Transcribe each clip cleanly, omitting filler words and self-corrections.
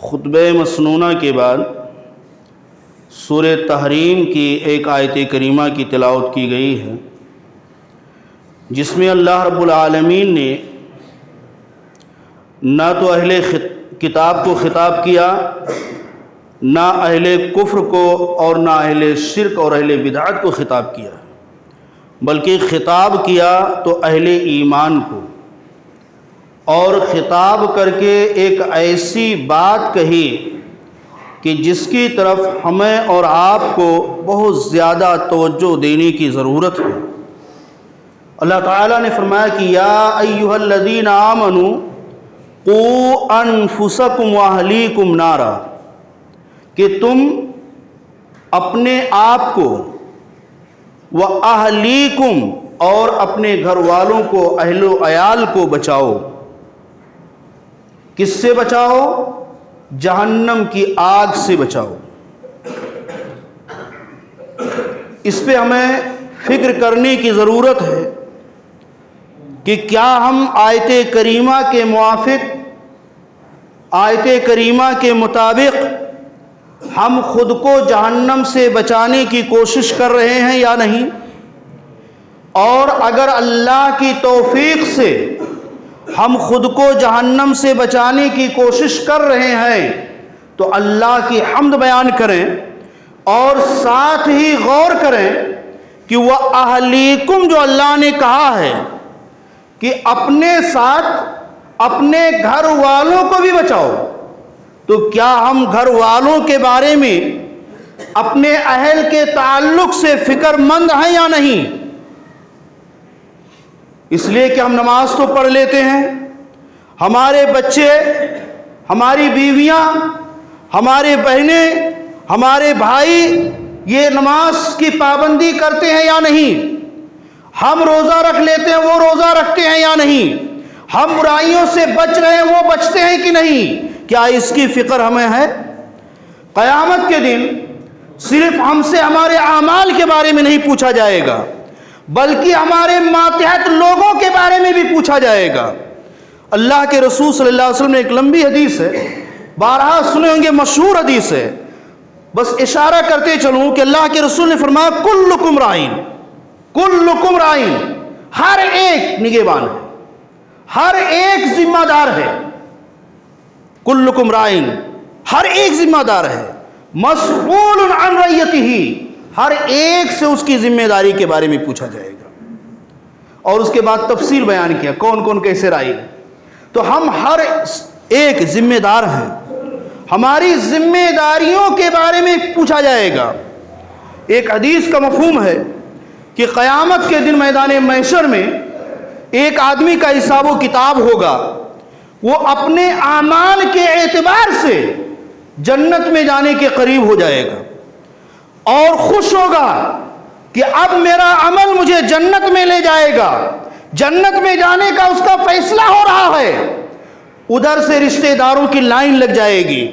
خطبہ مسنونہ کے بعد سورہ تحریم کی ایک آیت کریمہ کی تلاوت کی گئی ہے، جس میں اللہ رب العالمین نے نہ تو اہل کتاب کو خطاب کیا، نہ اہل کفر کو، اور نہ اہل شرک اور اہل بدعت کو خطاب کیا، بلکہ خطاب کیا تو اہل ایمان کو، اور خطاب کر کے ایک ایسی بات کہی کہ جس کی طرف ہمیں اور آپ کو بہت زیادہ توجہ دینے کی ضرورت ہے۔ اللہ تعالیٰ نے فرمایا کہ یا ایھا الذین آمنوا قوا انفسکم واہلیکم نارا، کہ تم اپنے آپ کو واہلیکم اور اپنے گھر والوں کو، اہل و عیال کو بچاؤ۔ کس سے بچاؤ؟ جہنم کی آگ سے بچاؤ۔ اس پہ ہمیں فکر کرنے کی ضرورت ہے کہ کیا ہم آیت کریمہ کے موافق، آیت کریمہ کے مطابق ہم خود کو جہنم سے بچانے کی کوشش کر رہے ہیں یا نہیں؟ اور اگر اللہ کی توفیق سے ہم خود کو جہنم سے بچانے کی کوشش کر رہے ہیں تو اللہ کی حمد بیان کریں، اور ساتھ ہی غور کریں کہ وہ اہلیکم جو اللہ نے کہا ہے کہ اپنے ساتھ اپنے گھر والوں کو بھی بچاؤ، تو کیا ہم گھر والوں کے بارے میں اپنے اہل کے تعلق سے فکر مند ہیں یا نہیں؟ اس لیے کہ ہم نماز تو پڑھ لیتے ہیں، ہمارے بچے، ہماری بیویاں، ہمارے بہنیں، ہمارے بھائی یہ نماز کی پابندی کرتے ہیں یا نہیں؟ ہم روزہ رکھ لیتے ہیں، وہ روزہ رکھتے ہیں یا نہیں؟ ہم برائیوں سے بچ رہے ہیں، وہ بچتے ہیں کہ نہیں؟ کیا اس کی فکر ہمیں ہے؟ قیامت کے دن صرف ہم سے ہمارے اعمال کے بارے میں نہیں پوچھا جائے گا، بلکہ ہمارے ماتحت لوگوں کے بارے میں بھی پوچھا جائے گا۔ اللہ کے رسول صلی اللہ علیہ وسلم نے ایک لمبی حدیث ہے، بارہا سنے ہوں گے، مشہور حدیث ہے، بس اشارہ کرتے چلوں کہ اللہ کے رسول نے فرمایا کلکم رائن، کلکم رائن، ہر ایک نگہبان ہے، ہر ایک ذمہ دار ہے۔ کلکم رائن، ہر ایک ذمہ دار ہے، مسئول عن رعیتہ، ہر ایک سے اس کی ذمہ داری کے بارے میں پوچھا جائے گا، اور اس کے بعد تفصیل بیان کیا کون کون کیسے رائی۔ تو ہم ہر ایک ذمہ دار ہیں، ہماری ذمہ داریوں کے بارے میں پوچھا جائے گا۔ ایک حدیث کا مفہوم ہے کہ قیامت کے دن میدان محشر میں ایک آدمی کا حساب و کتاب ہوگا، وہ اپنے اعمال کے اعتبار سے جنت میں جانے کے قریب ہو جائے گا اور خوش ہوگا کہ اب میرا عمل مجھے جنت میں لے جائے گا، جنت میں جانے کا اس کا فیصلہ ہو رہا ہے۔ ادھر سے رشتہ داروں کی لائن لگ جائے گی،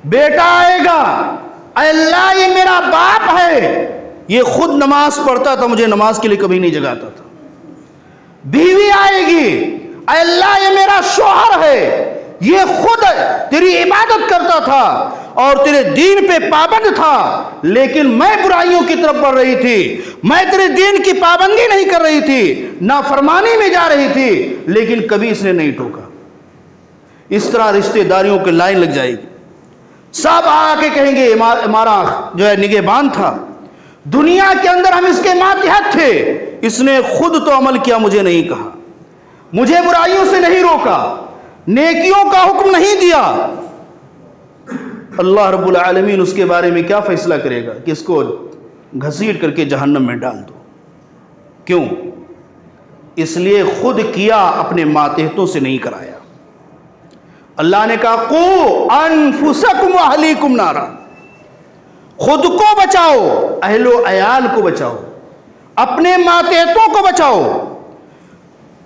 بیٹا آئے گا، اے اللہ یہ میرا باپ ہے، یہ خود نماز پڑھتا تھا، مجھے نماز کے لیے کبھی نہیں جگاتا تھا۔ بیوی آئے گی، اے اللہ یہ میرا شوہر ہے، یہ خود تیری عبادت کرتا تھا اور تیرے دین پہ پابند تھا، لیکن میں برائیوں کی طرف بڑھ رہی تھی، میں تیرے دین کی پابندی نہیں کر رہی تھی، نافرمانی میں جا رہی تھی، لیکن کبھی اس نے نہیں ٹوکا۔ اس طرح رشتہ داریوں کی لائن لگ جائے گی، سب آ کے کہیں گے ہمارا جو ہے نگہبان تھا، دنیا کے اندر ہم اس کے ماتحت تھے، اس نے خود تو عمل کیا، مجھے نہیں کہا، مجھے برائیوں سے نہیں روکا، نیکیوں کا حکم نہیں دیا۔ اللہ رب العالمین اس کے بارے میں کیا فیصلہ کرے گا کہ اس کو گھسیٹ کر کے جہنم میں ڈال دو۔ کیوں؟ اس لیے خود کیا، اپنے ماتحتوں سے نہیں کرایا۔ اللہ نے کہا قوا انفسکم واہلیکم نارا، خود کو بچاؤ، اہل و عیال کو بچاؤ، اپنے ماتحتوں کو بچاؤ۔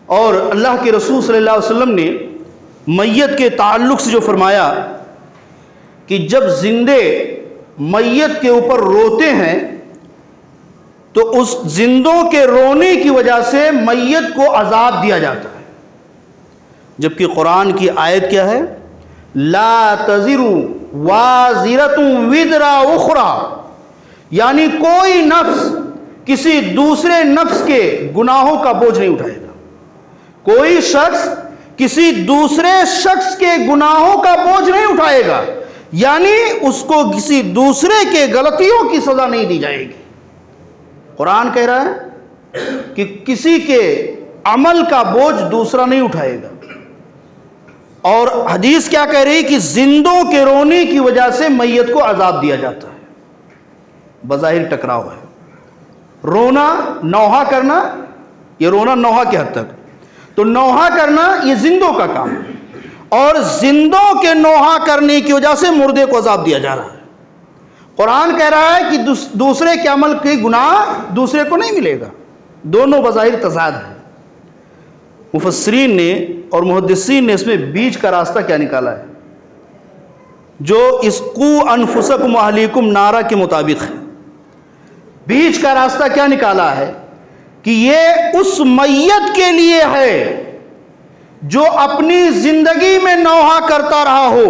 اور اللہ کے رسول صلی اللہ علیہ وسلم نے میت کے تعلق سے جو فرمایا کہ جب زندے میت کے اوپر روتے ہیں تو اس زندوں کے رونے کی وجہ سے میت کو عذاب دیا جاتا ہے، جبکہ قرآن کی آیت کیا ہے لا تزر وازرۃ وزر اخرى، یعنی کوئی نفس کسی دوسرے نفس کے گناہوں کا بوجھ نہیں اٹھائے گا. کوئی شخص کسی دوسرے شخص کے گناہوں کا بوجھ نہیں اٹھائے گا، یعنی اس کو کسی دوسرے کے غلطیوں کی سزا نہیں دی جائے گی. قرآن کہہ رہا ہے کہ کسی کے عمل کا بوجھ دوسرا نہیں اٹھائے گا. اور حدیث کیا کہہ رہی کہ زندوں کے رونے کی وجہ سے میت کو عذاب دیا جاتا ہے. بظاہر ٹکراؤ ہے، رونا نوحہ کرنا، یہ رونا نوحہ کی حد تک، تو نوحہ کرنا یہ زندوں کا کام ہے، اور زندوں کے نوحہ کرنے کی وجہ سے مردے کو عذاب دیا جا رہا ہے. قرآن کہہ رہا ہے کہ دوسرے کے عمل کے گناہ دوسرے کو نہیں ملے گا. دونوں بظاہر تضاد ہے. مفسرین نے اور محدثین نے اس میں بیچ کا راستہ کیا نکالا ہے، جو اس قو انفسکم واہلیکم نارا کے مطابق ہے. بیچ کا راستہ کیا نکالا ہے کہ یہ اس میت کے لیے ہے جو اپنی زندگی میں نوحہ کرتا رہا ہو،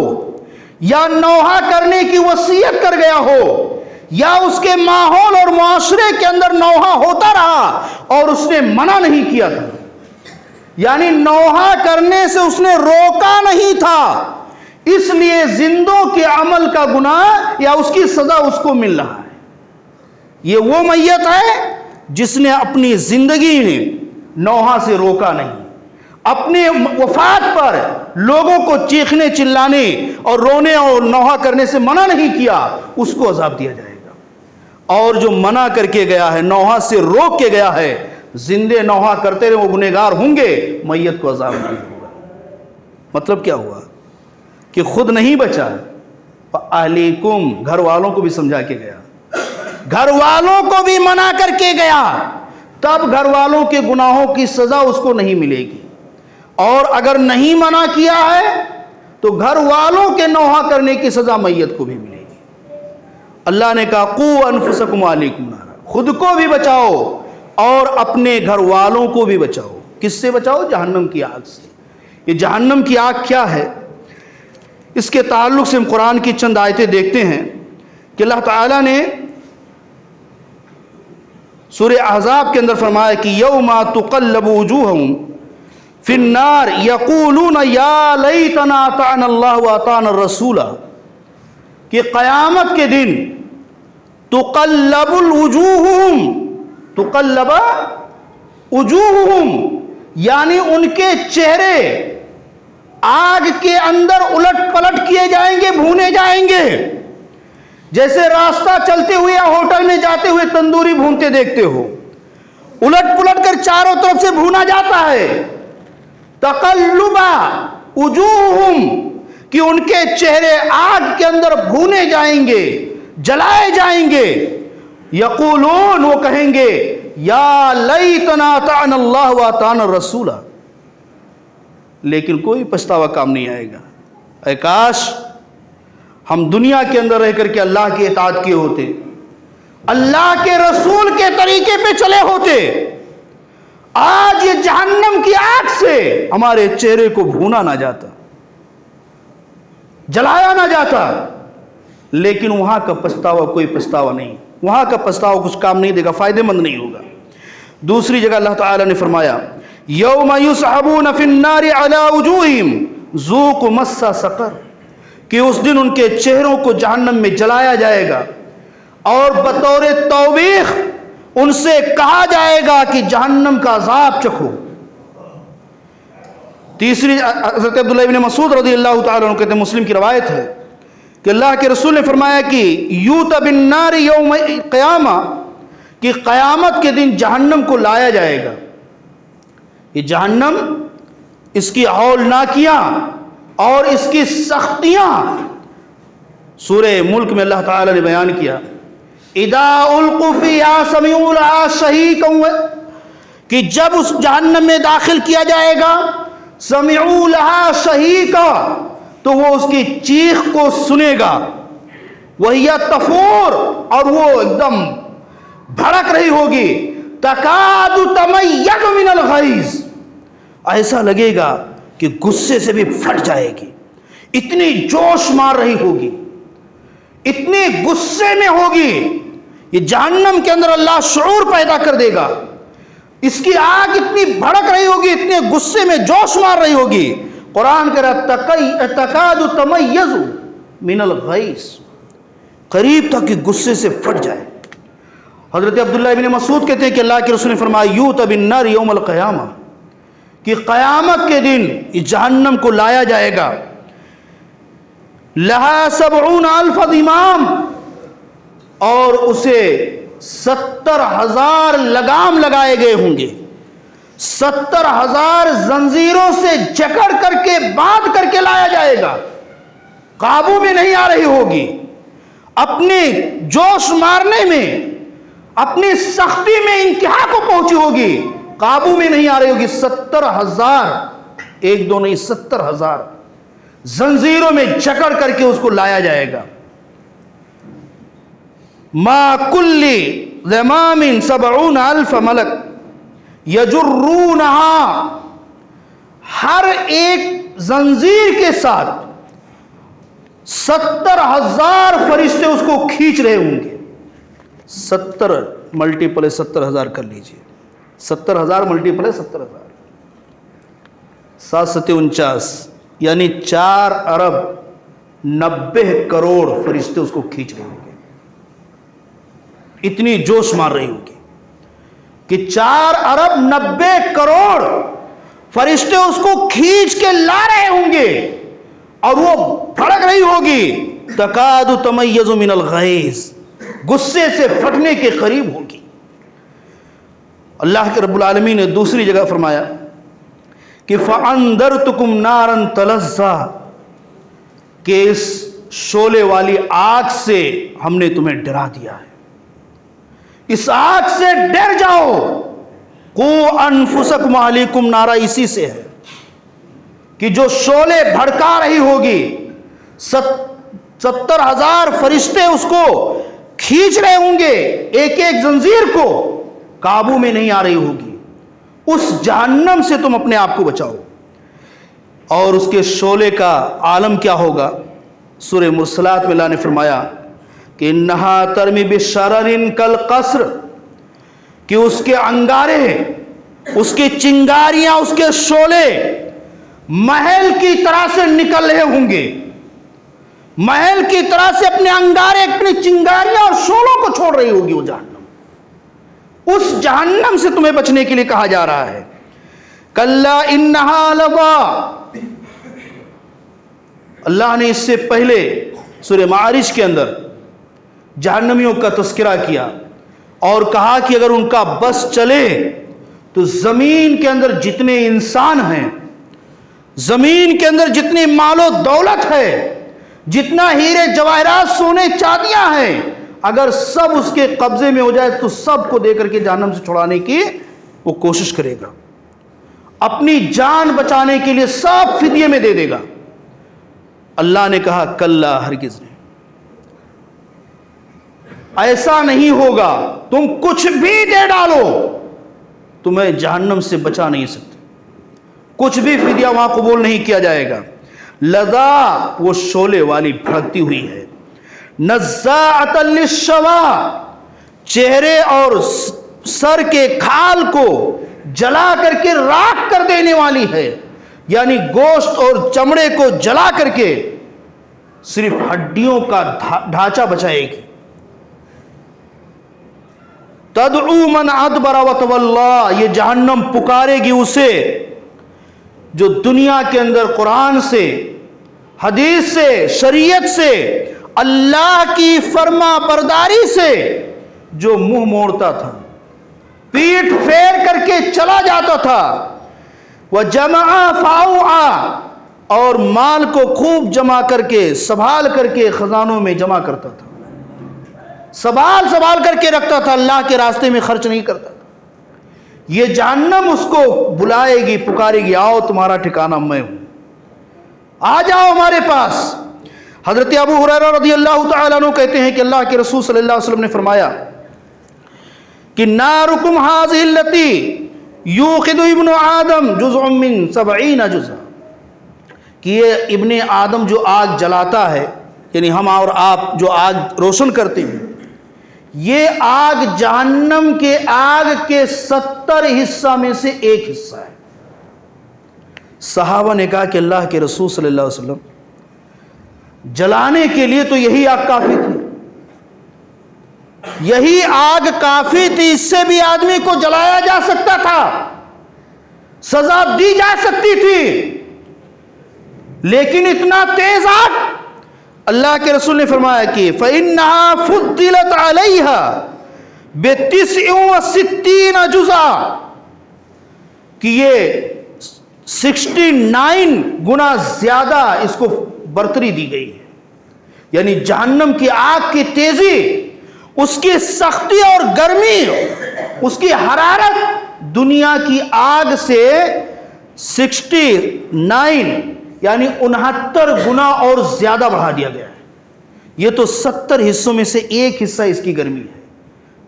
یا نوحہ کرنے کی وصیت کر گیا ہو، یا اس کے ماحول اور معاشرے کے اندر نوحہ ہوتا رہا اور اس نے منع نہیں کیا تھا، یعنی نوحہ کرنے سے اس نے روکا نہیں تھا، اس لیے زندوں کے عمل کا گناہ یا اس کی سزا اس کو مل رہا ہے. یہ وہ میت ہے جس نے اپنی زندگی میں نوحہ سے روکا نہیں، اپنے وفات پر لوگوں کو چیخنے چلانے اور رونے اور نوحہ کرنے سے منع نہیں کیا، اس کو عذاب دیا جائے گا. اور جو منع کر کے گیا ہے، نوحہ سے روک کے گیا ہے، زندے نوحہ کرتے رہے وہ گنہگار ہوں گے، میت کو عذاب نہیں ہوگا. مطلب کیا ہوا کہ خود نہیں بچا، اہلیکم گھر والوں کو بھی سمجھا کے گیا، گھر والوں کو بھی منع کر کے گیا، تب گھر والوں کے گناہوں کی سزا اس کو نہیں ملے گی. اور اگر نہیں منع کیا ہے تو گھر والوں کے نوحہ کرنے کی سزا میت کو بھی ملے گی. اللہ نے کہا قو انفسکم واہلیکم نارا، خود کو بھی بچاؤ اور اپنے گھر والوں کو بھی بچاؤ. کس سے بچاؤ؟ جہنم کی آگ سے. یہ جہنم کی آگ کیا ہے، اس کے تعلق سے ہم قرآن کی چند آیتیں دیکھتے ہیں کہ اللہ تعالیٰ نے سورہ احزاب کے اندر فرمایا کہ یوم تقلب وجوہہم فی النار یقولون یا لیتنا اطعنا اللہ واطعنا الرسول، کہ قیامت کے دن تقلب الوجوہہم، تقلب وجوہہم یعنی ان کے چہرے آگ کے اندر الٹ پلٹ کیے جائیں گے، بھونے جائیں گے. جیسے راستہ چلتے ہوئے یا ہوٹل میں جاتے ہوئے تندوری بھونتے دیکھتے ہو، الٹ پلٹ کر چاروں طرف سے بھونا جاتا ہے. تقلبا وجوہہم کہ ان کے چہرے آگ کے اندر بھونے جائیں گے، جلائے جائیں گے. یقولون وہ کہیں گے یا لیتنا اطعنا اللہ واطعنا الرسول، لیکن کوئی پچھتاوا کام نہیں آئے گا. اے کاش ہم دنیا کے اندر رہ کر کے اللہ کی اطاعت کیے ہوتے، اللہ کے رسول کے طریقے پہ چلے ہوتے. آج یہ جہنم کی آگ سے ہمارے چہرے کو بھونا نہ جاتا، جلایا نہ جاتا. لیکن وہاں کا پچھتاوا کوئی پچھتاوا نہیں، وہاں کا پچھتاوا کچھ کام نہیں دے گا، فائدہ مند نہیں ہوگا. دوسری جگہ اللہ تعالیٰ نے فرمایا یوم یسحبون فی النار علی وجوہہم ذوقوا مس سقر، کہ اس دن ان کے چہروں کو جہنم میں جلایا جائے گا اور بطور توبیخ ان سے کہا جائے گا کہ جہنم کا عذاب چکھو. تیسری حضرت عبداللہ ابن مسعود رضی اللہ تعالیٰ عنہ کہتے ہیں، مسلم کی روایت ہے کہ اللہ کے رسول نے فرمایا کہ یوت بالنار یوم قیامہ، کہ قیامت کے دن جہنم کو لایا جائے گا. یہ جہنم، اس کی ہولناکیاں اور اس کی سختیاں سورہ ملک میں اللہ تعالیٰ نے بیان کیا. اذا القوا فیہا سمعوا لہا شہیقا، کہ جب اس جہنم میں داخل کیا جائے گا، سمعوا لہا شہیقا تو وہ اس کی چیخ کو سنے گا، وہی تفور اور وہ ایک دم بھڑک رہی ہوگی، تکاد تمیز من الغیظ، ایسا لگے گا کہ غصے سے بھی پھٹ جائے گی، اتنی جوش مار رہی ہوگی، اتنے غصے میں ہوگی، یہ جہنم کے اندر اللہ شعور پیدا کر دے گا، اس کی آگ اتنی بھڑک رہی ہوگی، اتنے غصے میں جوش مار رہی ہوگی، قرآن کہہ رہا تکاد تمیز من الغیظ، قریب تک کہ غصے سے پھٹ جائے۔ حضرت عبداللہ ابن مسعود کہتے ہیں کہ اللہ کے رسول نے فرمایا یوت بالنار یوم القیامہ، کہ قیامت کے دن اس جہنم کو لایا جائے گا، لہا 70,000 امام، اور اسے 70,000 لگام لگائے گئے ہوں گے، 70,000 زنجیروں سے جکڑ کر کے باندھ کر کے لایا جائے گا، قابو میں نہیں آ رہی ہوگی، اپنے جوش مارنے میں، اپنی سختی میں انتہا کو پہنچی ہوگی، قابو میں نہیں آ رہی ہوگی، 70,000، ایک دو نہیں 70,000 زنجیروں میں جکڑ کر کے اس کو لایا جائے گا۔ ما کل زمام 70,000 ملک یجرونہا، ہر ایک زنجیر کے ساتھ 70,000 فرشتے اس کو کھینچ رہے ہوں گے۔ 70 ملٹیپل 70,000 کر لیجئے، 70,000 ملٹیپل 70,000، 7 7 49، یعنی 4 ارب 90 کروڑ فرشتے اس کو کھینچ رہے ہوں گے، اتنی جوش مار رہی ہوگی کہ 4 ارب 90 کروڑ فرشتے اس کو کھینچ کے لا رہے ہوں گے، اور وہ بھڑک رہی ہوگی، تکاد تمیز من الغیظ، غصے سے پھٹنے کے قریب ہوگی۔ اللہ کے رب العالمین نے دوسری جگہ فرمایا کہ فَأَنذَرْتُكُمْ نَارًا تَلَظَّىٰ، کہ اس شعلے والی آگ سے ہم نے تمہیں ڈرا دیا ہے، اس آگ سے ڈر جاؤ، قُوا أَنفُسَكُمْ وَأَهْلِيكُمْ نَارًا، اسی سے ہے کہ جو شعلے بھڑکا رہی ہوگی، 70,000 فرشتے اس کو کھینچ رہے ہوں گے، ایک ایک زنجیر کو قابو میں نہیں آ رہی ہوگی، اس جہنم سے تم اپنے آپ کو بچاؤ۔ اور اس کے شعلے کا عالم کیا ہوگا؟ سورہ مرسلات میں اللہ نے فرمایا کہ انہا ترمی بشرر کالقصر، کہ اس کے انگارے، اس کی چنگاریاں، اس کے شعلے محل کی طرح سے نکل رہے ہوں گے، محل کی طرح سے اپنے انگارے، اپنی چنگاریاں اور شعلوں کو چھوڑ رہی ہوگی وہ جہنم۔ اس جہنم سے تمہیں بچنے کے لیے کہا جا رہا ہے کلا انہا لظیٰ۔ اللہ نے اس سے پہلے سورہ معارج کے اندر جہنمیوں کا تذکرہ کیا اور کہا کہ اگر ان کا بس چلے تو زمین کے اندر جتنے انسان ہیں، زمین کے اندر جتنی مال و دولت ہے، جتنا ہیرے جواہرات سونے چاندیاں ہیں، اگر سب اس کے قبضے میں ہو جائے تو سب کو دے کر کے جہنم سے چھڑانے کی وہ کوشش کرے گا، اپنی جان بچانے کے لیے سب فدیے میں دے دے گا۔ اللہ نے کہا کلا، ہرگز نہیں، ایسا نہیں ہوگا، تم کچھ بھی دے ڈالو تمہیں جہنم سے بچا نہیں سکتے، کچھ بھی فدیہ وہاں قبول نہیں کیا جائے گا۔ لظا، وہ شعلے والی بھڑکتی ہوئی ہے، نزاعۃ للشوا، چہرے اور سر کے کھال کو جلا کر کے راکھ کر دینے والی ہے، یعنی گوشت اور چمڑے کو جلا کر کے صرف ہڈیوں کا ڈھانچہ بچائے گی۔ تدعو من ادبر وتولی، یہ جہنم پکارے گی اسے جو دنیا کے اندر قرآن سے، حدیث سے، شریعت سے، اللہ کی فرما برداری سے جو منہ موڑتا تھا، پیٹھ پھیر کر کے چلا جاتا تھا، وَجَمَعَ فَأَوْعَى، اور مال کو خوب جمع کر کے، سنبھال کر کے خزانوں میں جمع کرتا تھا، سنبھال کر کے رکھتا تھا، اللہ کے راستے میں خرچ نہیں کرتا تھا۔ یہ جہنم اس کو بلائے گی، پکارے گی، آؤ تمہارا ٹھکانہ میں ہوں، آ جاؤ ہمارے پاس۔ حضرت ابو ہریرہ رضی اللہ تعالیٰ عنہ کہتے ہیں کہ اللہ کے رسول صلی اللہ علیہ وسلم نے فرمایا کہ نارکم ھذہ التی یوقد ابن آدم جزء من 70 جزء، کہ یہ ابن آدم جو آگ جلاتا ہے، یعنی ہم اور آپ جو آگ روشن کرتے ہیں، یہ آگ جہنم کے آگ کے 70 حصہ میں سے ایک حصہ ہے۔ صحابہ نے کہا کہ اللہ کے رسول صلی اللہ علیہ وسلم، جلانے کے لیے تو یہی آگ کافی تھی، یہی آگ کافی تھی، اس سے بھی آدمی کو جلایا جا سکتا تھا، سزا دی جا سکتی تھی، لیکن اتنا تیز آگ۔ اللہ کے رسول نے فرمایا کہ فَإِنَّهَا فُضِّلَتْ عَلَيْهَا ب69 جزءا، کہ یہ 69 گنا زیادہ اس کو برتری دی گئی ہے، یعنی جہنم کی آگ کی تیزی، اس کی سختی اور گرمی، اس کی حرارت دنیا کی آگ سے 69 یعنی 69 گنا اور زیادہ بڑھا دیا گیا ہے۔ یہ تو 70 حصوں میں سے ایک حصہ اس کی گرمی ہے،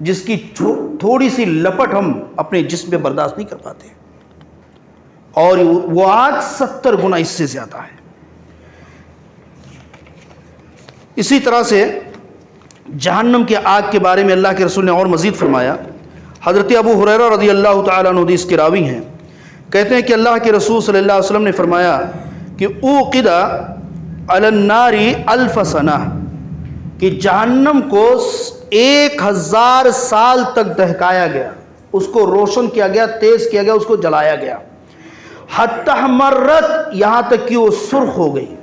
جس کی تھوڑی سی لپٹ ہم اپنے جسم پہ برداشت نہیں کر پاتے، اور وہ آگ 70 گنا اس سے زیادہ ہے۔ اسی طرح سے جہنم کے آگ کے بارے میں اللہ کے رسول نے اور مزید فرمایا۔ حضرت ابو ہریرہ رضی اللہ تعالیٰ عنہ حدیث کے راوی ہیں، کہتے ہیں کہ اللہ کے رسول صلی اللہ علیہ وسلم نے فرمایا کہ اوقد علی النار 1000 سنہ، کہ جہنم کو 1000 سال تک دہکایا گیا، اس کو روشن کیا گیا، تیز کیا گیا، اس کو جلایا گیا، حتی مرت، یہاں تک کہ وہ سرخ ہو گئی،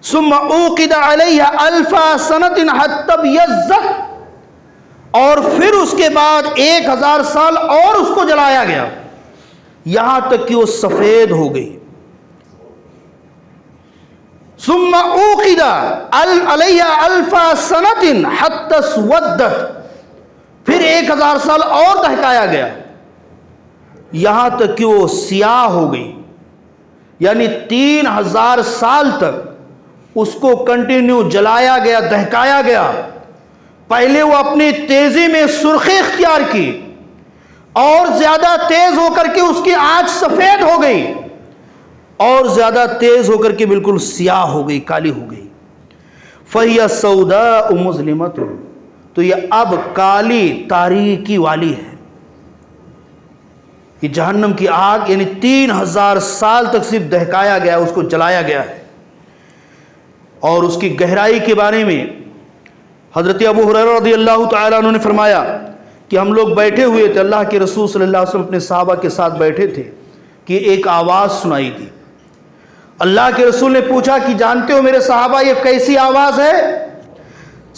ثم اوقد علیہ 1000 سنۃ حتی ابیضت، اور پھر اس کے بعد 1000 سال اور اس کو جلایا گیا، یہاں تک کہ وہ سفید ہو گئی، ثم اوقد علیہ 1000 سنۃ حتی اسودت، پھر 1000 سال اور دہکایا گیا، یہاں تک کہ وہ سیاہ ہو گئی، یعنی 3000 سال تک اس کو کنٹینیو جلایا گیا، دہکایا گیا۔ پہلے وہ اپنی تیزی میں سرخی اختیار کی، اور زیادہ تیز ہو کر کے اس کی آنچ سفید ہو گئی، اور زیادہ تیز ہو کر کے بالکل سیاہ ہو گئی، کالی ہو گئی۔ فَهِيَ سَوْدَاءُ مُظْلِمَةٌ، تو یہ اب کالی تاریکی والی ہے۔ کہ جہنم کی آگ یعنی 3000 سال تک صرف دہکایا گیا، اس کو جلایا گیا ہے۔ اور اس کی گہرائی کے بارے میں حضرت ابو ہریرہ رضی اللہ تعالیٰ عنہ نے فرمایا کہ ہم لوگ بیٹھے ہوئے تھے، اللہ کے رسول صلی اللہ علیہ وسلم اپنے صحابہ کے ساتھ بیٹھے تھے کہ ایک آواز سنائی دی۔ اللہ کے رسول نے پوچھا کہ جانتے ہو میرے صحابہ یہ کیسی آواز ہے؟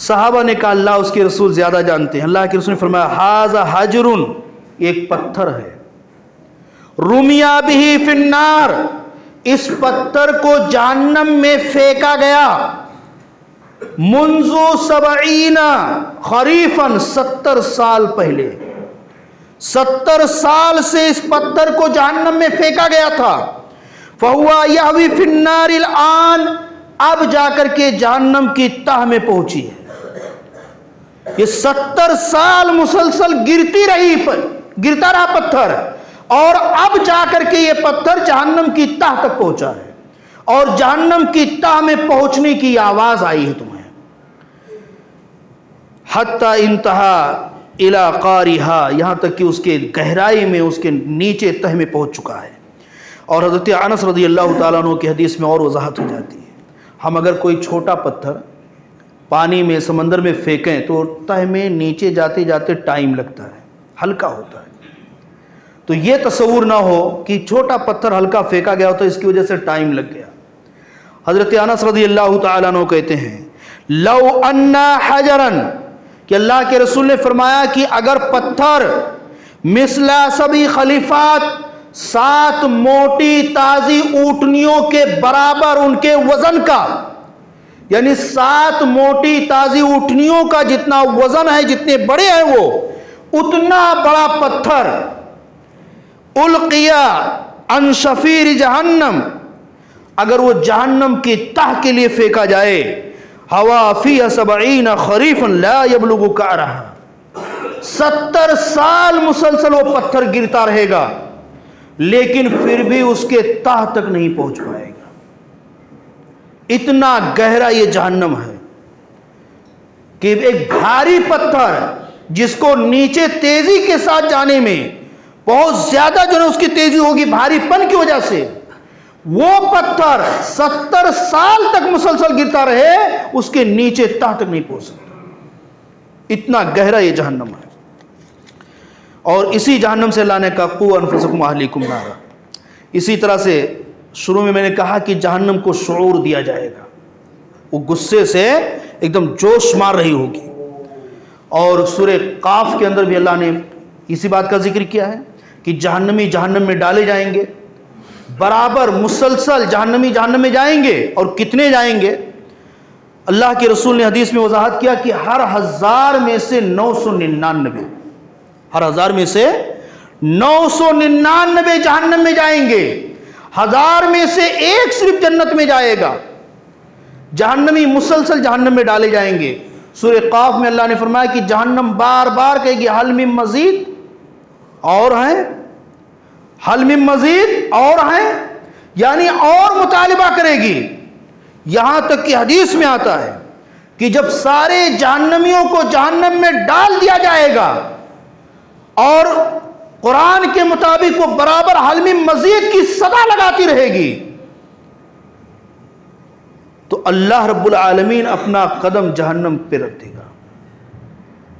صحابہ نے کہا اللہ اس کے رسول زیادہ جانتے ہیں۔ اللہ کے رسول نے فرمایا ھذا حجر، ایک پتھر ہے، رمیا بہ فی النار، اس پتھر کو جہنم میں پھینکا گیا، منذ 70 خریفا، 70 سال پہلے، 70 سال سے اس پتھر کو جہنم میں پھینکا گیا تھا۔ فَهُوَ يَهْوِي فِي النَّارِ الْآن، اب جا کر کے جہنم کی تہ میں پہنچی ہے۔ یہ 70 سال مسلسل گرتا رہا پتھر، اور اب جا کر کے یہ پتھر جہنم کی تہ تک پہنچا ہے، اور جہنم کی تہ میں پہنچنے کی آواز آئی ہے تمہیں، حتی انتہا الی قارہا، یہاں تک کہ اس کے گہرائی میں، اس کے نیچے تہ میں پہنچ چکا ہے۔ اور حضرت انس رضی اللہ تعالیٰ عنہ کی حدیث میں اور وضاحت ہو جاتی ہے، ہم اگر کوئی چھوٹا پتھر پانی میں، سمندر میں پھینکیں تو تہ میں نیچے جاتے جاتے ٹائم لگتا ہے، ہلکا ہوتا ہے۔ تو یہ تصور نہ ہو کہ چھوٹا پتھر ہلکا پھینکا گیا ہوتا ہے، اس کی وجہ سے ٹائم لگ گیا۔ حضرت انس رضی اللہ تعالیٰ عنہ کہتے ہیں لو انا حجرا، کہ اللہ کے رسول نے فرمایا کہ اگر پتھر مثل سبی خلیفات، 7 موٹی تازی اونٹنیوں کے برابر ان کے وزن کا، یعنی 7 موٹی تازی اونٹنیوں کا جتنا وزن ہے، جتنے بڑے ہیں وہ، اتنا بڑا پتھر القیا عن شفیر جہنم، اگر وہ جہنم کی تہ کے لیے پھینکا جائے، ہوا فی 70 خریفا لا یبلغ کعرہا، 70 سال مسلسل وہ پتھر گرتا رہے گا، لیکن پھر بھی اس کے تہ تک نہیں پہنچ پائے گا۔ اتنا گہرا یہ جہنم ہے کہ ایک بھاری پتھر جس کو نیچے تیزی کے ساتھ جانے میں بہت زیادہ جو ہے اس کی تیزی ہوگی بھاری پن کی وجہ سے، وہ پتھر 70 سال تک مسلسل گرتا رہے اس کے نیچے تہ تک نہیں پہنچ سکتا، اتنا گہرا یہ جہنم ہے۔ اور اسی جہنم سے اللہ نے کہا قوا انفسکم اہلیکم نارا۔ اسی طرح سے شروع میں نے کہا کہ جہنم کو شعور دیا جائے گا، وہ غصے سے ایک دم جوش مار رہی ہوگی۔ اور سورہ قاف کے اندر بھی اللہ نے اسی بات کا ذکر کیا ہے کہ جہنمی جہنم میں ڈالے جائیں گے، برابر مسلسل جہنمی جہنم میں جائیں گے، اور کتنے جائیں گے؟ اللہ کے رسول نے حدیث میں وضاحت کیا کہ ہر 1000 میں سے 999، ہر 1000 میں سے 999 جہنم میں جائیں گے، 1000 میں سے ایک صرف جنت میں جائے گا۔ جہنمی مسلسل جہنم میں ڈالے جائیں گے۔ سورہ قاف میں اللہ نے فرمایا کہ جہنم بار بار کہے گی حل من مزید، اور ہیں، حل من مزید، اور ہیں، یعنی اور مطالبہ کرے گی۔ یہاں تک کہ حدیث میں آتا ہے کہ جب سارے جہنمیوں کو جہنم میں ڈال دیا جائے گا اور قرآن کے مطابق وہ برابر حل من مزید کی صدا لگاتی رہے گی، تو اللہ رب العالمین اپنا قدم جہنم پہ رکھ دے گا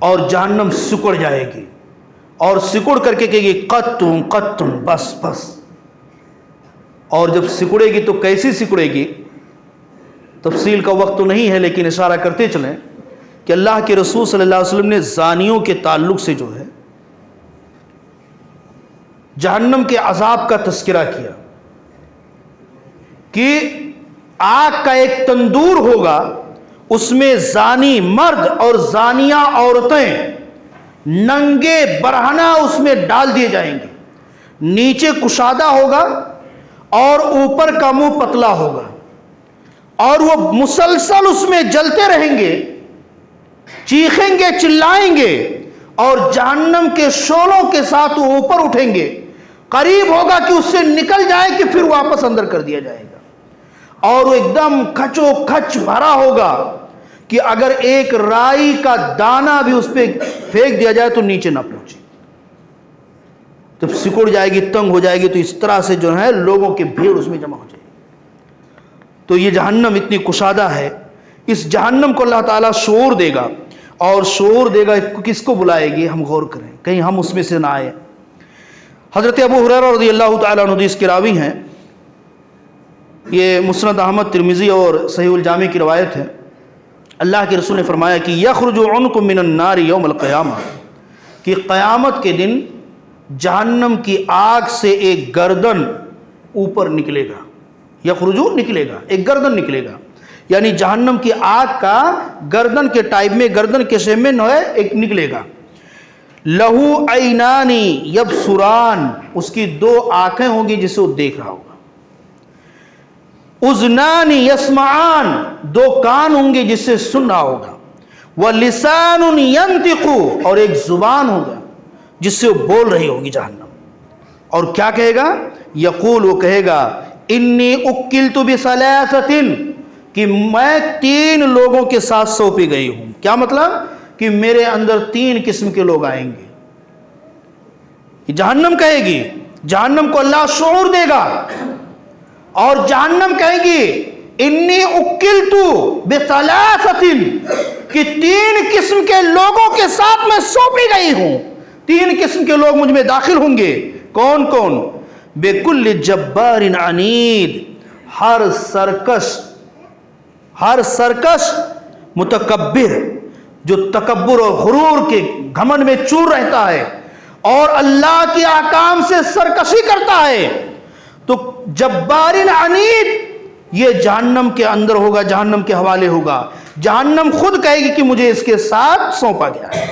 اور جہنم سکڑ جائے گی، اور سکڑ کر کے کہے گی قطن قطن، بس بس۔ اور جب سکڑے گی تو کیسی سکڑے گی؟ تفصیل کا وقت تو نہیں ہے، لیکن اشارہ کرتے چلیں کہ اللہ کے رسول صلی اللہ علیہ وسلم نے زانیوں کے تعلق سے جو ہے جہنم کے عذاب کا تذکرہ کیا کہ آگ کا ایک تندور ہوگا، اس میں زانی مرد اور زانیہ عورتیں ننگے برہنہ اس میں ڈال دیے جائیں گے، نیچے کشادہ ہوگا اور اوپر کا منہ پتلا ہوگا، اور وہ مسلسل اس میں جلتے رہیں گے، چیخیں گے، چلائیں گے، اور جہنم کے شعلوں کے ساتھ وہ اوپر اٹھیں گے، قریب ہوگا کہ اس سے نکل جائے کہ پھر واپس اندر کر دیا جائے گا، اور وہ ایک دم کھچو کھچ بھرا ہوگا کہ اگر ایک رائی کا دانہ بھی اس پہ پھینک دیا جائے تو نیچے نہ پہنچے۔ جب سکڑ جائے گی، تنگ ہو جائے گی، تو اس طرح سے جو ہے لوگوں کی بھیڑ اس میں جمع ہو جائے گی۔ تو یہ جہنم اتنی کشادہ ہے، اس جہنم کو اللہ تعالیٰ شعور دے گا، اور شعور دے گا کس کو بلائے گی؟ ہم غور کریں کہیں ہم اس میں سے نہ آئے۔ حضرت ابو ہریرہ رضی اللہ تعالیٰ عنہ حدیث کے راوی ہیں، یہ مسند احمد، ترمذی اور صحیح الجامع کی روایت ہے۔ اللہ کے رسول نے فرمایا کہ یخرج عنق من النار یوم القیامہ، کہ قیامت کے دن جہنم کی آگ سے ایک گردن اوپر نکلے گا، یخرجو نکلے گا، ایک گردن نکلے گا، یعنی جہنم کی آگ کا گردن کے ٹائپ میں، گردن کے شیپ میں ایک نکلے گا۔ لہو عینانی یبصران، اس کی 2 آنکھیں ہوں گی جس سے وہ دیکھ رہا ہوگا۔ اذنان یسمعان، 2 کان ہوں گے جس سے سن رہا ہوگا۔ ولسان ینطق، اور ایک زبان ہوگا جس سے وہ بول رہی ہوگی جہنم۔ اور کیا کہے گا؟ یقول، وہ کہے گا انی اکلت بثلاثۃ، کہ میں 3 لوگوں کے ساتھ سونپی گئی ہوں۔ کیا مطلب؟ کہ میرے اندر 3 قسم کے لوگ آئیں گے۔ یہ جہنم کہے گی، جہنم کو اللہ شعور دے گا، اور جہنم کہے گی انی اکلت بثلاثۃ، کہ 3 قسم کے لوگوں کے ساتھ میں سونپی گئی ہوں، 3 قسم کے لوگ مجھ میں داخل ہوں گے۔ کون کون؟ بکل جبار عنید، ہر سرکش متکبر، جو تکبر اور غرور کے گھمنڈ میں چور رہتا ہے اور اللہ کے احکام سے سرکشی کرتا ہے، تو جبار عنید یہ جہنم کے اندر ہوگا، جہنم کے حوالے ہوگا۔ جہنم خود کہے گی کہ مجھے اس کے ساتھ سونپا گیا ہے۔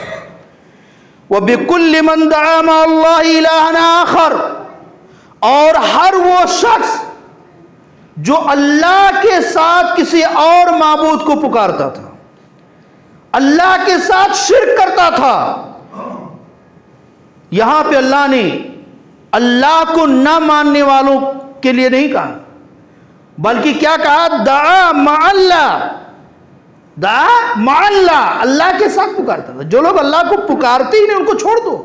وَبِكُلِّ مَنْ دَعَا مَعَ اللَّهِ إِلَٰهًا آخَرَ، اور ہر وہ شخص جو اللہ کے ساتھ کسی اور معبود کو پکارتا تھا، اللہ کے ساتھ شرک کرتا تھا۔ یہاں پہ اللہ نے اللہ کو نہ ماننے والوں کے لیے نہیں کہا، بلکہ کیا کہا؟ دعا مع اللہ، دعا مع اللہ، اللہ کے ساتھ پکارتا تھا۔ جو لوگ اللہ کو پکارتے ہی نہیں ان کو چھوڑ دو،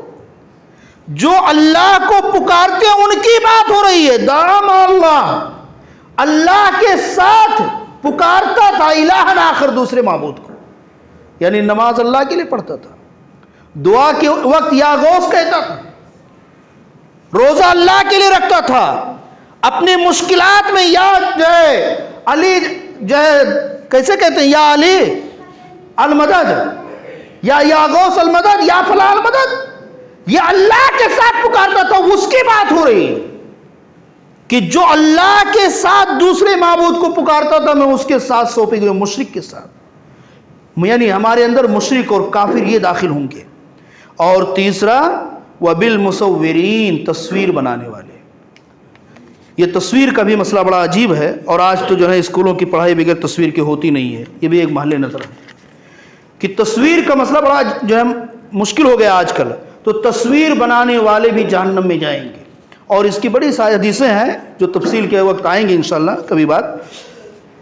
جو اللہ کو پکارتے ہیں ان کی بات ہو رہی ہے۔ دعا مع اللہ، اللہ کے ساتھ پکارتا تھا الہً آخر، دوسرے معبود کو، یعنی نماز اللہ کے لیے پڑھتا تھا، دعا کے وقت یا غوث کہتا تھا، روزہ اللہ کے لیے رکھتا تھا، اپنی مشکلات میں یا جو ہے علی جو ہے کیسے کہتے ہیں، یا علی المدد، یا غوث المدد، یا فلاں المدد، یہ اللہ کے ساتھ پکارتا تھا۔ اس کی بات ہو رہی ہے کہ جو اللہ کے ساتھ دوسرے معبود کو پکارتا تھا، میں اس کے ساتھ سونپے گئے مشرک کے ساتھ، یعنی ہمارے اندر مشرک اور کافر یہ داخل ہوں گے۔ اور تیسرا وبالمصورین، تصویر بنانے والے۔ یہ تصویر کا بھی مسئلہ بڑا عجیب ہے، اور آج تو جو ہے اسکولوں کی پڑھائی بغیر تصویر کی ہوتی نہیں ہے، یہ بھی ایک محل نظر ہے کہ تصویر کا مسئلہ بڑا جو ہے مشکل ہو گیا آج کل۔ تو تصویر بنانے والے بھی جہنم میں جائیں گے، اور اس کی بڑی ساری حدیثیں ہیں جو تفصیل کے وقت آئیں گے انشاءاللہ کبھی بات۔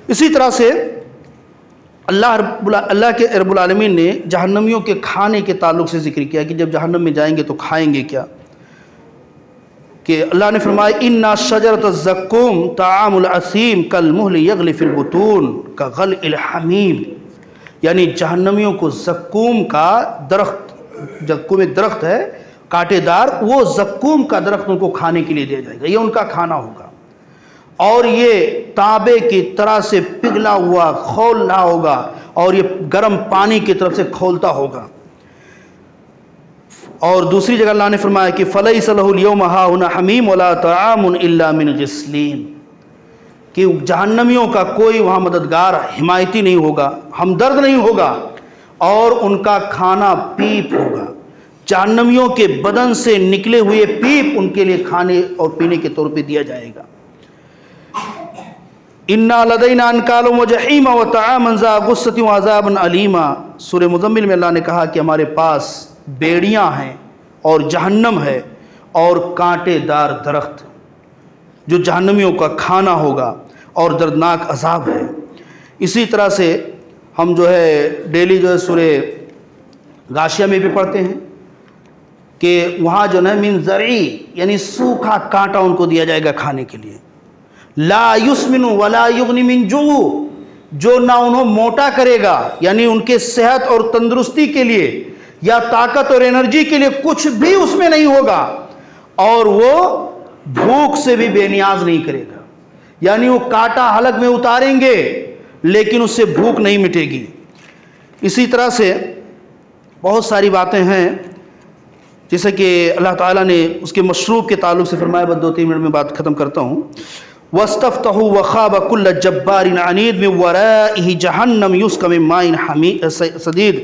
اسی طرح سے اللہ کے رب العالمین نے جہنمیوں کے کھانے کے تعلق سے ذکر کیا کہ جب جہنم میں جائیں گے تو کھائیں گے کیا، کہ اللہ نے فرمایا اِنَّ شَجَرَةَ الزَّقُّومِ طَعَامُ الْأَثِيمِ كَالْمُهْلِ يَغْلِي فِي الْبُطُونِ كَغَلْءِ الْحَمِيمِ، یعنی جہنمیوں کو زقوم کا درخت، زقوم ایک درخت ہے کانٹے دار، وہ زقوم کا درخت ان کو کھانے کے لیے دیا جائے گا، یہ ان کا کھانا ہوگا، اور یہ تانبے کی طرح سے پگھلا ہوا کھولنا ہوگا، اور یہ گرم پانی کی طرف سے کھولتا ہوگا۔ اور دوسری جگہ اللہ نے فرمایا کہ فَلَيْسَ لَهُ الْيَوْمَ هَاهُنَا حَمِيمٌ وَلَا طَعَامٌ إِلَّا مِنْ غِسْلِينٍ، کہ جہنمیوں کا کوئی وہاں مددگار حمایتی نہیں ہوگا، ہمدرد نہیں ہوگا، اور ان کا کھانا پیپ ہوگا، جہنمیوں کے بدن سے نکلے ہوئے پیپ ان کے لیے کھانے اور پینے کے طور پہ دیا جائے گا۔ اِنَّا لَدَيْنَا أَنْكَالًا وَجَحِيمًا وَطَعَامًا ذَا غُصَّةٍ وَعَذَابًا أَلِيمًا۔ سورہ مزمل میں اللہ نے کہا کہ ہمارے پاس بیڑیاں ہیں اور جہنم ہے اور کانٹے دار درخت جو جہنمیوں کا کھانا ہوگا، اور دردناک عذاب ہے۔ اسی طرح سے ہم جو ہے ڈیلی جو ہے سورہ غاشیہ میں بھی پڑھتے ہیں کہ وہاں جو ہے من زرعی، یعنی سوکھا کانٹا ان کو دیا جائے گا کھانے کے لیے، لا یسمن ولا یغنی من جوع، جو نہ انہوں موٹا کرے گا، یعنی ان کے صحت اور تندرستی کے لیے یا طاقت اور انرجی کے لیے کچھ بھی اس میں نہیں ہوگا، اور وہ بھوک سے بھی بے نیاز نہیں کرے گا، یعنی وہ کانٹا حلق میں اتاریں گے لیکن اس سے بھوک نہیں مٹے گی۔ اسی طرح سے بہت ساری باتیں ہیں، جیسے کہ اللہ تعالیٰ نے اس کے مشروب کے تعلق سے فرمایا، بس 2-3 منٹ میں بات ختم کرتا ہوں۔ وَاسْتَفْتَحُوا وَخَابَ كُلَّ جَبَّارٍ عَنِيدٍ مِّن وَرَائِهِ جَهَنَّمُ يُسْقَىٰ مِن مَّاءٍ صَدِيدٍ،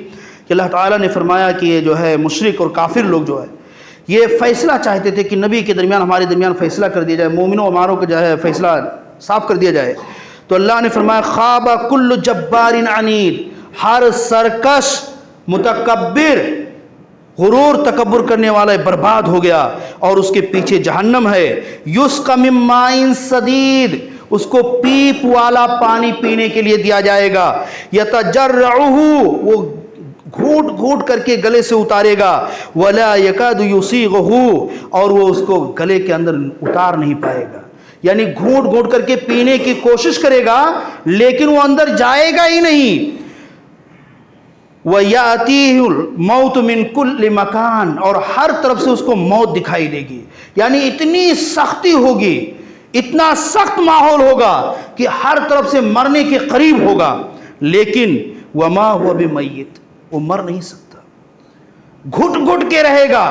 کہ اللہ تعالیٰ نے فرمایا کہ یہ جو ہے مشرک اور کافر لوگ جو ہے یہ فیصلہ چاہتے تھے کہ نبی کے درمیان، ہمارے درمیان فیصلہ کر دیا جائے، مومنوں ہماروں کا جو ہے فیصلہ صاف کر دیا جائے، تو اللہ نے فرمایا خاب کل جبار عنید، ہر سرکش متکبر غرور تکبر کرنے والا برباد ہو گیا، اور اس کے پیچھے جہنم ہے۔ یسقی من ماء صدید، اس کو پیپ والا پانی پینے کے لیے دیا جائے گا، یتجرعہ، وہ گھوٹ گھوٹ کر کے گلے سے اتارے گا، ولا یکاد یسیغہ، اور وہ اس کو گلے کے اندر اتار نہیں پائے گا، یعنی گھونٹ گھونٹ کر کے پینے کی کوشش کرے گا لیکن وہ اندر جائے گا ہی نہیں۔ وَيَأْتِيهُ الْمَوْتُ مِنْ كُلِّ مَكَانٍ، اور ہر طرف سے اس کو موت دکھائی دے گی، یعنی اتنی سختی ہوگی، اتنا سخت ماحول ہوگا کہ ہر طرف سے مرنے کے قریب ہوگا، لیکن وَمَا هُوَ بِمَيِّتٍ، وہ مر نہیں سکتا، گھٹ گھٹ کے رہے گا،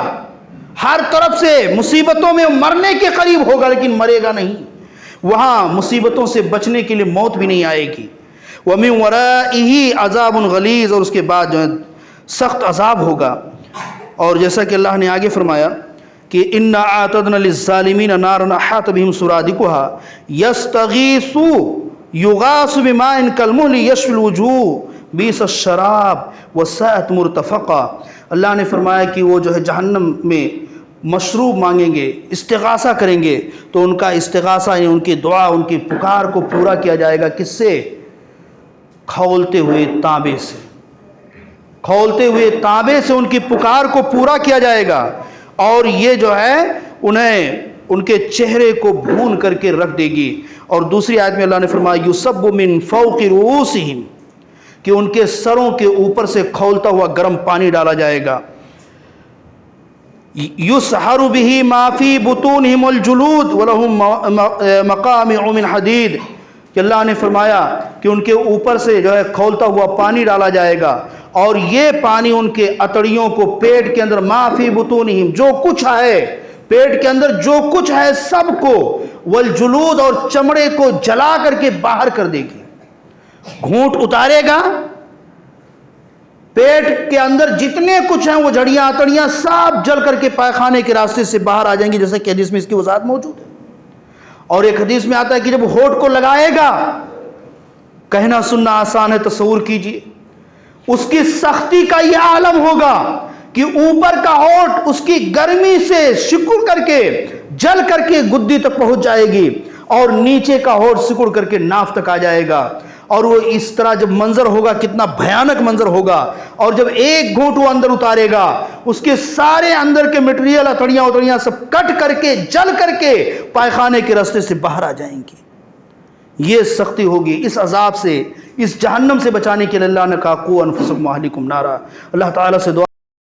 ہر طرف سے مصیبتوں میں مرنے کے قریب ہوگا لیکن مرے گا نہیں، وہاں مصیبتوں سے بچنے کے لیے موت بھی نہیں آئے گی۔ وَمِن وَرَائِهِ عَذَابٌ غَلِيظٌ، اور اس کے بعد جو ہے سخت عذاب ہوگا۔ اور جیسا کہ اللہ نے آگے فرمایا کہ إِنَّا أَعْتَدْنَا لِلظَّالِمِينَ نَارًا أَحَاطَ بِهِمْ سُرَادِقُهَا يَسْتَغِيثُوا يُغَاثُ بِمَاءٍ كَالْمُهْلِ يَشْوِي الْوُجُوهَ بِئْسَ الشَّرَابُ وَسَاءَتْ مُرْتَفَقًا۔ اللہ نے فرمایا کہ وہ جو ہے جہنم میں مشروب مانگیں گے، استغاثہ کریں گے، تو ان کا استغاثہ یعنی ان کی دعا، ان کی پکار کو پورا کیا جائے گا۔ کس سے؟ کھولتے ہوئے تانبے سے، کھولتے ہوئے تانبے سے ان کی پکار کو پورا کیا جائے گا، اور یہ جو ہے انہیں ان کے چہرے کو بھون کر کے رکھ دے گی۔ اور دوسری آیت میں اللہ نے فرمایا یصب من فوق رؤوسہم، کہ ان کے سروں کے اوپر سے کھولتا ہوا گرم پانی ڈالا جائے گا۔ یسحر بہ ما فی بطونہم الجلود ولہم مقامع من حدید، کہ اللہ نے فرمایا کہ ان کے اوپر سے جو ہے کھولتا ہوا پانی ڈالا جائے گا، اور یہ پانی ان کے اتڑیوں کو، پیٹ کے اندر ما فی بطونہم، جو کچھ ہے پیٹ کے اندر جو کچھ ہے سب کو، والجلود، اور چمڑے کو جلا کر کے باہر کر دے گی۔ گھونٹ اتارے گا، پیٹ کے اندر جتنے کچھ ہیں وہ جڑیاں اتڑیاں سب جل کر کے پائخانے کے راستے سے باہر آ جائیں گی، جیسا کہ حدیث میں اس کی وضاحت موجود ہے۔ اور ایک حدیث میں آتا ہے کہ جب ہونٹ کو لگائے گا، کہنا سننا آسان ہے، تصور کیجئے اس کی سختی کا یہ عالم ہوگا کہ اوپر کا ہونٹ اس کی گرمی سے سکڑ کر کے جل کر کے گدی تک پہنچ جائے گی، اور نیچے کا ہونٹ سکڑ کر کے ناف تک آ جائے گا، اور وہ اس طرح جب منظر ہوگا کتنا بھیانک منظر ہوگا۔ اور جب ایک گھونٹ وہ اندر اتارے گا، اس کے سارے اندر کے مٹیریل اتڑیاں اتڑیاں سب کٹ کر کے جل کر کے پائخانے کے راستے سے باہر آ جائیں گی۔ یہ سختی ہوگی۔ اس عذاب سے، اس جہنم سے بچانے کے لیے اللہ نے کہا قوا انفسکم واہلیکم نارا۔ اللہ تعالیٰ سے دعا